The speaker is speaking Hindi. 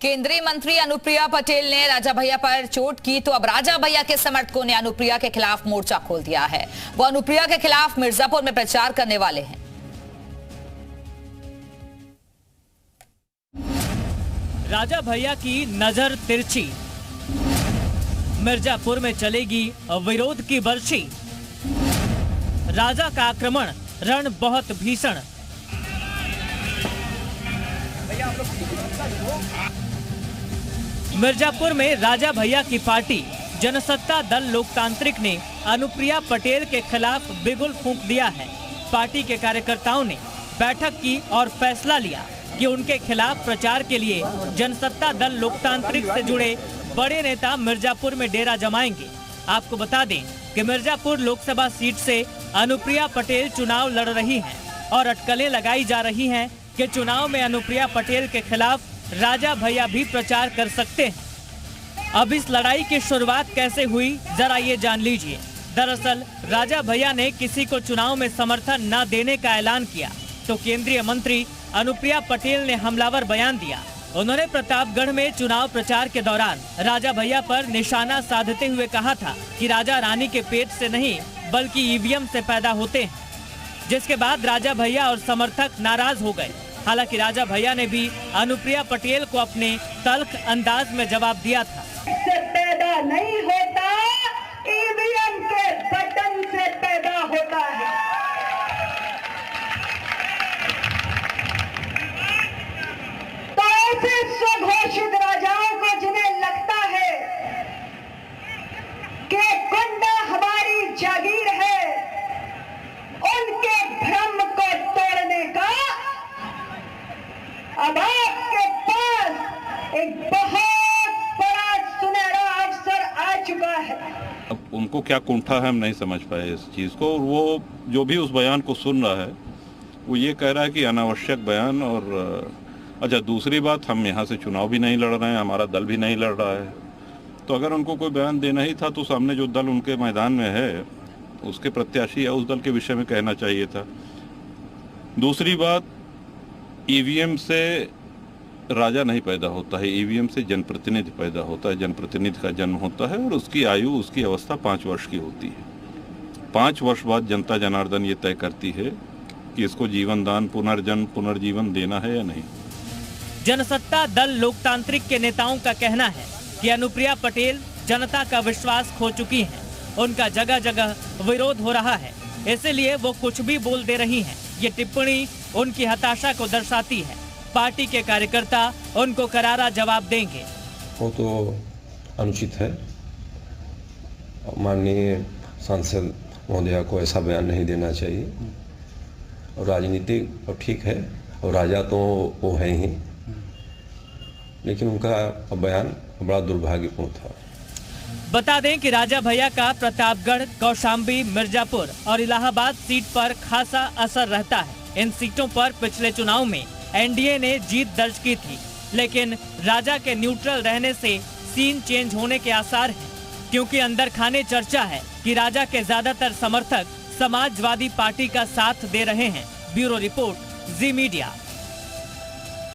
केंद्रीय मंत्री अनुप्रिया पटेल ने राजा भैया पर चोट की तो अब राजा भैया के समर्थकों ने अनुप्रिया के खिलाफ मोर्चा खोल दिया है। वो अनुप्रिया के खिलाफ मिर्जापुर में प्रचार करने वाले हैं। राजा भैया की नजर तिरछी, मिर्जापुर में चलेगी विरोध की बर्छी। राजा का आक्रमण, रण बहुत भीषण। मिर्जापुर में राजा भैया की पार्टी जनसत्ता दल लोकतांत्रिक ने अनुप्रिया पटेल के खिलाफ बिगुल फूंक दिया है। पार्टी के कार्यकर्ताओं ने बैठक की और फैसला लिया कि उनके खिलाफ प्रचार के लिए जनसत्ता दल लोकतांत्रिक से जुड़े बड़े नेता मिर्जापुर में डेरा जमाएंगे। आपको बता दें कि मिर्जापुर लोकसभा सीट से अनुप्रिया पटेल चुनाव लड़ रही हैं और अटकलें लगाई जा रही हैं कि चुनाव में अनुप्रिया पटेल के खिलाफ राजा भैया भी प्रचार कर सकते हैं। अब इस लड़ाई की शुरुआत कैसे हुई, जरा ये जान लीजिए। दरअसल राजा भैया ने किसी को चुनाव में समर्थन न देने का ऐलान किया तो केंद्रीय मंत्री अनुप्रिया पटेल ने हमलावर बयान दिया। उन्होंने प्रतापगढ़ में चुनाव प्रचार के दौरान राजा भैया पर निशाना साधते हुए कहा था कि राजा रानी के पेट से नहीं बल्कि ईवीएम से पैदा होते हैं, जिसके बाद राजा भैया और समर्थक नाराज हो गए। हालांकि राजा भैया ने भी अनुप्रिया पटेल को अपने तल्ख अंदाज में जवाब दिया था। इससे पैदा नहीं होता, ईवीएम के बटन से पैदा होता है। तो ऐसे स्वघोषित राजाओं को जिन्हें लगता है कि गुंडा हमारी जागीर है, उनके भ्रम को तोड़ने का अब आपके पास एक बहुत बड़ा सुनहरा अवसर आ चुका है। अब उनको क्या कुंठा है, हम नहीं समझ पाए इस चीज को। और वो जो भी उस बयान को सुन रहा है वो ये कह रहा है कि अनावश्यक बयान। और अच्छा, दूसरी बात, हम यहाँ से चुनाव भी नहीं लड़ रहे हैं, हमारा दल भी नहीं लड़ रहा है। तो अगर उनको कोई बयान देना ही था तो सामने जो दल उनके मैदान में है उसके प्रत्याशी या उस दल के विषय में कहना चाहिए था। दूसरी बात, ईवीएम से राजा नहीं पैदा होता है, ईवीएम से जनप्रतिनिधि पैदा होता है। जनप्रतिनिधि का जन्म होता है और उसकी आयु, उसकी अवस्था 5 वर्ष की होती है। 5 वर्ष बाद जनता जनार्दन ये तय करती है कि इसको जीवन दान, पुनर्जन्म, पुनर्जीवन देना है या नहीं। जनसत्ता दल लोकतांत्रिक के नेताओं का कहना है कि अनुप्रिया पटेल जनता का विश्वास खो चुकी हैं। उनका जगह जगह विरोध हो रहा है, इसीलिए वो कुछ भी बोल दे रही हैं। ये टिप्पणी उनकी हताशा को दर्शाती है। पार्टी के कार्यकर्ता उनको करारा जवाब देंगे। वो तो अनुचित है। माननीय सांसद महोदया को ऐसा बयान नहीं देना चाहिए। और राजनीतिक और ठीक है, और राजा तो वो है ही, लेकिन उनका बयान बड़ा दुर्भाग्यपूर्ण था। बता दें कि राजा भैया का प्रतापगढ़, कौशाम्बी, मिर्जापुर और इलाहाबाद सीट पर खासा असर रहता है। इन सीटों पर पिछले चुनाव में एनडीए ने जीत दर्ज की थी, लेकिन राजा के न्यूट्रल रहने से सीन चेंज होने के आसार हैं, क्योंकि अंदर खाने चर्चा है कि राजा के ज्यादातर समर्थक समाजवादी पार्टी का साथ दे रहे हैं। ब्यूरो रिपोर्ट, जी मीडिया।